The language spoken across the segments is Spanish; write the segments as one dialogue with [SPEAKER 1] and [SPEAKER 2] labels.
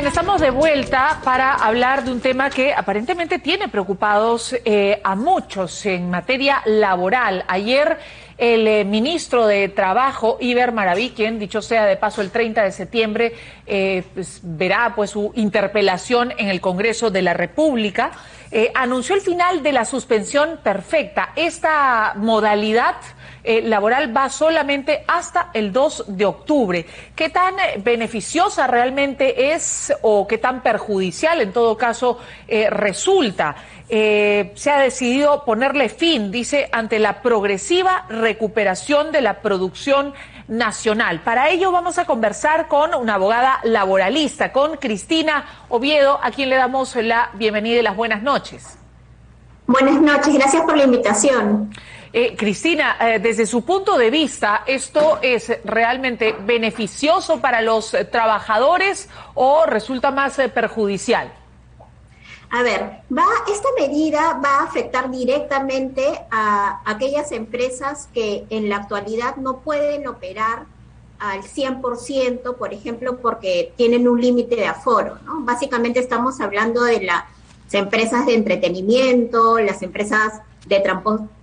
[SPEAKER 1] Bien, estamos de vuelta para hablar de un tema que aparentemente tiene preocupados a muchos en materia laboral. Ayer el ministro de Trabajo, Iber Maraví, quien dicho sea de paso el 30 de septiembre verá su interpelación en el Congreso de la República, anunció el final de la suspensión perfecta. Esta modalidad laboral va solamente hasta el 2 de octubre. ¿Qué tan beneficiosa realmente es o qué tan perjudicial en todo caso resulta? Se ha decidido ponerle fin, dice, ante la progresiva recuperación de la producción nacional. Para ello vamos a conversar con una abogada laboralista, con Cristina Oviedo, a quien le damos la bienvenida y las buenas noches.
[SPEAKER 2] Buenas noches, gracias por la invitación.
[SPEAKER 1] Cristina, desde su punto de vista, ¿esto es realmente beneficioso para los trabajadores o resulta más perjudicial?
[SPEAKER 2] A ver, esta medida va a afectar directamente a aquellas empresas que en la actualidad no pueden operar al 100%, por ejemplo, porque tienen un límite de aforo, ¿no? Básicamente estamos hablando de las empresas de entretenimiento, las empresas de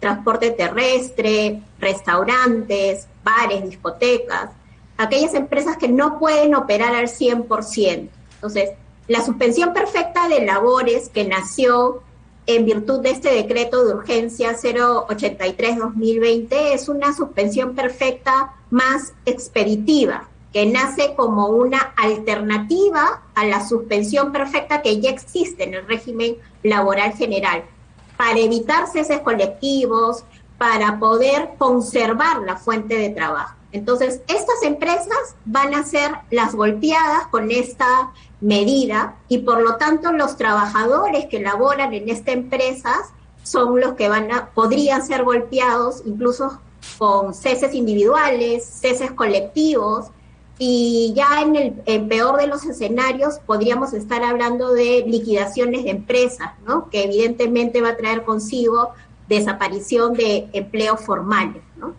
[SPEAKER 2] transporte terrestre, restaurantes, bares, discotecas, aquellas empresas que no pueden operar al 100%. Entonces, la suspensión perfecta de labores que nació en virtud de este decreto de urgencia 083-2020 es una suspensión perfecta más expeditiva, que nace como una alternativa a la suspensión perfecta que ya existe en el régimen laboral general, para evitar ceses colectivos, para poder conservar la fuente de trabajo. Entonces, estas empresas van a ser las golpeadas con esta medida y por lo tanto los trabajadores que laboran en estas empresas son los que podrían ser golpeados incluso con ceses individuales, ceses colectivos, y ya en el peor de los escenarios podríamos estar hablando de liquidaciones de empresas, ¿no? Que evidentemente va a traer consigo desaparición de empleos formales, ¿no?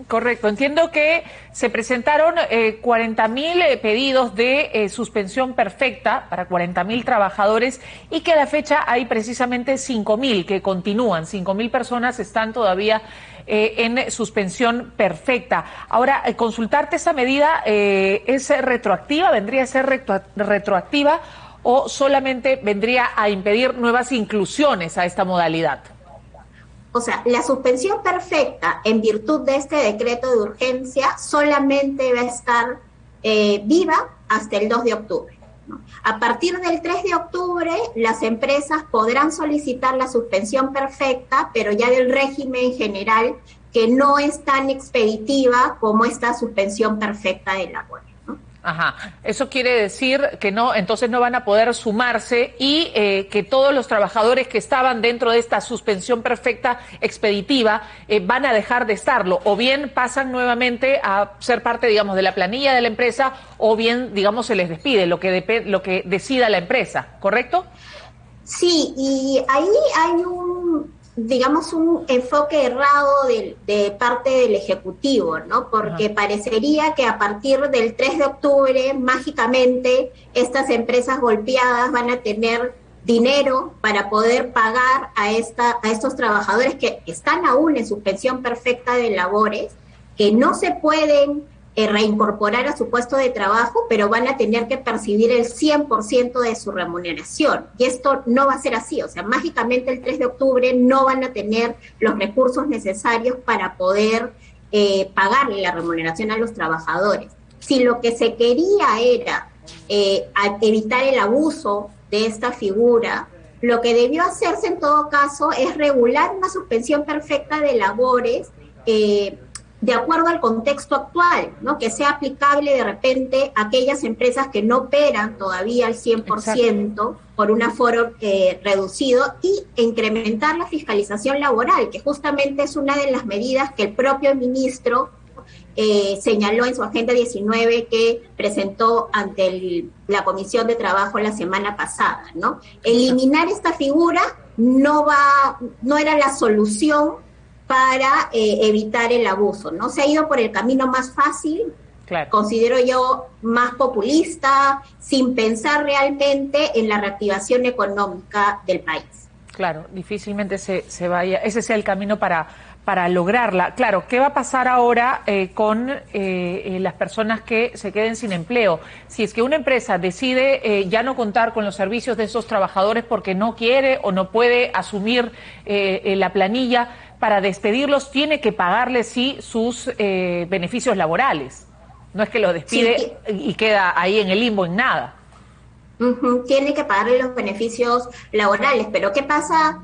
[SPEAKER 1] Correcto. Entiendo que se presentaron 40.000 pedidos de suspensión perfecta para 40.000 trabajadores y que a la fecha hay precisamente 5.000 que continúan. 5.000 personas están todavía en suspensión perfecta. Ahora, consultarte esa medida, ¿es retroactiva? ¿Vendría a ser retroactiva o solamente vendría a impedir nuevas inclusiones a esta modalidad?
[SPEAKER 2] O sea, la suspensión perfecta en virtud de este decreto de urgencia solamente va a estar viva hasta el 2 de octubre. ¿No? A partir del 3 de octubre, las empresas podrán solicitar la suspensión perfecta, pero ya del régimen general, que no es tan expeditiva como esta suspensión perfecta de labores.
[SPEAKER 1] Ajá, eso quiere decir que no, entonces no van a poder sumarse y que todos los trabajadores que estaban dentro de esta suspensión perfecta expeditiva van a dejar de estarlo, o bien pasan nuevamente a ser parte, digamos, de la planilla de la empresa, o bien, digamos, se les despide, lo que decida la empresa, ¿correcto?
[SPEAKER 2] Sí, y ahí hay un enfoque errado de parte del Ejecutivo, ¿no? Porque parecería que a partir del 3 de octubre, mágicamente, estas empresas golpeadas van a tener dinero para poder pagar a estos trabajadores que están aún en suspensión perfecta de labores, que no se pueden reincorporar a su puesto de trabajo, pero van a tener que percibir el 100% de su remuneración. Y esto no va a ser así, o sea, mágicamente el 3 de octubre no van a tener los recursos necesarios para poder pagarle la remuneración a los trabajadores. Si lo que se quería era evitar el abuso de esta figura, lo que debió hacerse en todo caso es regular una suspensión perfecta de labores de acuerdo al contexto actual, ¿no? Que sea aplicable de repente a aquellas empresas que no operan todavía al 100% por un aforo reducido, y incrementar la fiscalización laboral, que justamente es una de las medidas que el propio ministro señaló en su Agenda 19 que presentó ante la Comisión de Trabajo la semana pasada, ¿no? Eliminar esta figura no era la solución para evitar el abuso, ¿no? Se ha ido por el camino más fácil,
[SPEAKER 1] Claro.
[SPEAKER 2] considero yo, más populista, sin pensar realmente en la reactivación económica del país.
[SPEAKER 1] Claro, difícilmente se vaya, ese sea el camino para lograrla. Claro, ¿qué va a pasar ahora con las personas que se queden sin empleo? Si es que una empresa decide ya no contar con los servicios de esos trabajadores porque no quiere o no puede asumir la planilla, para despedirlos tiene que pagarles sí sus beneficios laborales. No es que los despide
[SPEAKER 2] Sí,
[SPEAKER 1] y queda ahí en el limbo, en nada.
[SPEAKER 2] tiene que pagarle los beneficios laborales, pero ¿qué pasa?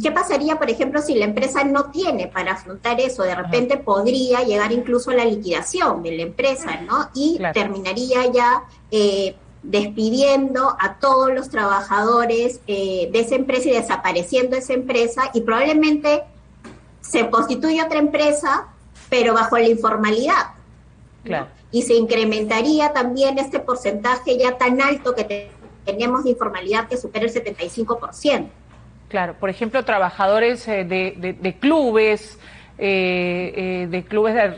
[SPEAKER 2] ¿Qué pasaría, por ejemplo, si la empresa no tiene para afrontar eso? De repente podría llegar incluso a la liquidación de la empresa, ¿no? Y
[SPEAKER 1] Claro.
[SPEAKER 2] terminaría ya despidiendo a todos los trabajadores de esa empresa y desapareciendo esa empresa, y probablemente se constituye otra empresa, pero bajo la informalidad, ¿no?
[SPEAKER 1] Claro.
[SPEAKER 2] Y se incrementaría también este porcentaje ya tan alto que tenemos de informalidad, que supera el 75%.
[SPEAKER 1] Claro, por ejemplo, trabajadores de clubes, de clubes de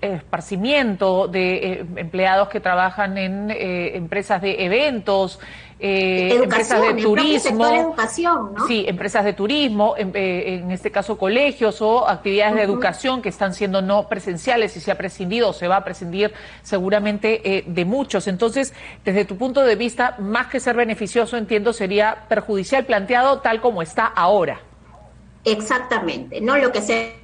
[SPEAKER 1] esparcimiento, de empleados que trabajan en empresas de eventos, empresas de
[SPEAKER 2] Educación, el propio
[SPEAKER 1] turismo.
[SPEAKER 2] sector educación, ¿no?
[SPEAKER 1] Sí, empresas de turismo, en este caso colegios o actividades de educación que están siendo no presenciales, y se ha prescindido o se va a prescindir seguramente de muchos. Entonces, desde tu punto de vista, más que ser beneficioso, entiendo, sería perjudicial planteado tal como está ahora.
[SPEAKER 2] Exactamente, ¿no? Lo que se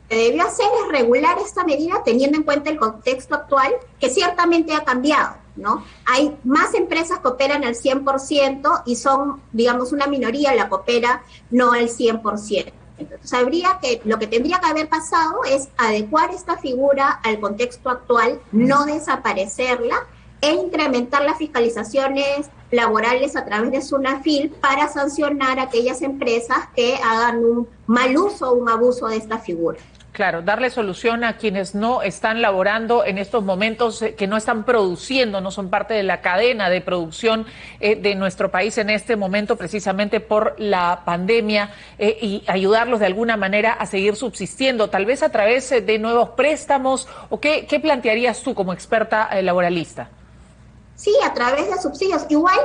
[SPEAKER 2] debió hacer es regular esta medida teniendo en cuenta el contexto actual, que ciertamente ha cambiado, ¿no? Hay más empresas que operan al 100% y son, digamos, una minoría la que opera no al 100%. Entonces, lo que tendría que haber pasado es adecuar esta figura al contexto actual, no desaparecerla, e incrementar las fiscalizaciones laborales a través de SUNAFIL para sancionar a aquellas empresas que hagan un mal uso o un abuso de esta figura.
[SPEAKER 1] Claro, darle solución a quienes no están laborando en estos momentos, que no están produciendo, no son parte de la cadena de producción de nuestro país en este momento, precisamente por la pandemia, y ayudarlos de alguna manera a seguir subsistiendo, tal vez a través de nuevos préstamos. ¿O qué plantearías tú como experta laboralista?
[SPEAKER 2] Sí, a través de subsidios. Igual,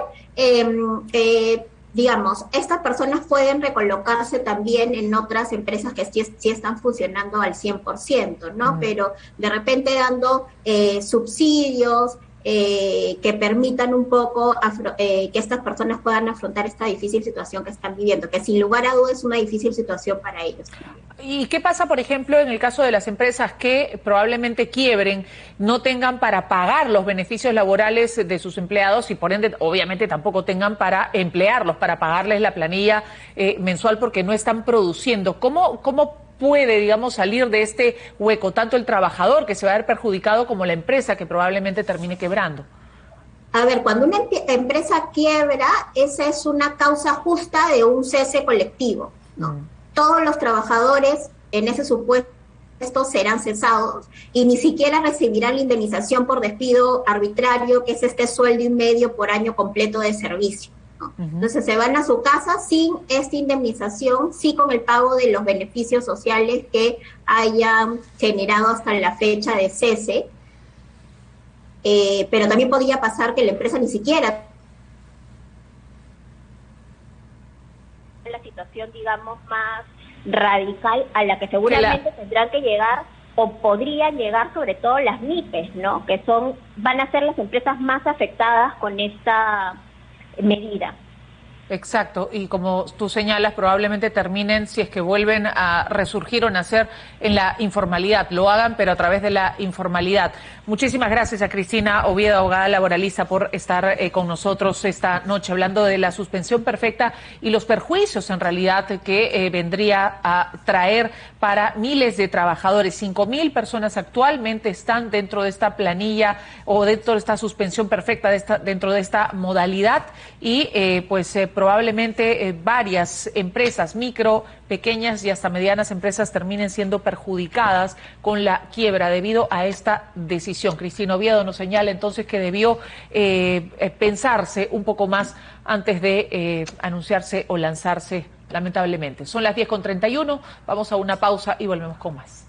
[SPEAKER 2] digamos, estas personas pueden recolocarse también en otras empresas que sí están funcionando al 100%, ¿no? Pero de repente dando subsidios que permitan un poco que estas personas puedan afrontar esta difícil situación que están viviendo, que sin lugar a dudas es una difícil situación para ellos.
[SPEAKER 1] ¿Y qué pasa, por ejemplo, en el caso de las empresas que probablemente quiebren, no tengan para pagar los beneficios laborales de sus empleados y por ende obviamente tampoco tengan para emplearlos, para pagarles la planilla mensual porque no están produciendo? ¿Cómo puede, digamos, salir de este hueco tanto el trabajador, que se va a ver perjudicado, como la empresa, que probablemente termine quebrando?
[SPEAKER 2] A ver, cuando una empresa quiebra, esa es una causa justa de un cese colectivo, ¿no? Todos los trabajadores en ese supuesto serán cesados y ni siquiera recibirán la indemnización por despido arbitrario, que es este sueldo y medio por año completo de servicio, ¿no? Entonces se van a su casa sin esta indemnización, sí con el pago de los beneficios sociales que hayan generado hasta la fecha de cese, pero también podría pasar que la empresa ni siquiera la situación, digamos, más radical a la que seguramente tendrán que llegar o podrían llegar, sobre todo las MIPES, ¿no? Que van a ser las empresas más afectadas con esta medida.
[SPEAKER 1] Exacto, y como tú señalas, probablemente terminen, si es que vuelven a resurgir o nacer, en la informalidad. Lo hagan, pero a través de la informalidad. Muchísimas gracias a Cristina Oviedo, abogada laboralista, por estar con nosotros esta noche hablando de la suspensión perfecta y los perjuicios, en realidad, que vendría a traer para miles de trabajadores. 5.000 personas actualmente están dentro de esta planilla o dentro de esta suspensión perfecta, dentro de esta modalidad, y probablemente varias empresas, micro, pequeñas y hasta medianas empresas, terminen siendo perjudicadas con la quiebra debido a esta decisión. Cristina Oviedo nos señala entonces que debió pensarse un poco más antes de anunciarse o lanzarse, lamentablemente. Son las 10:31, vamos a una pausa y volvemos con más.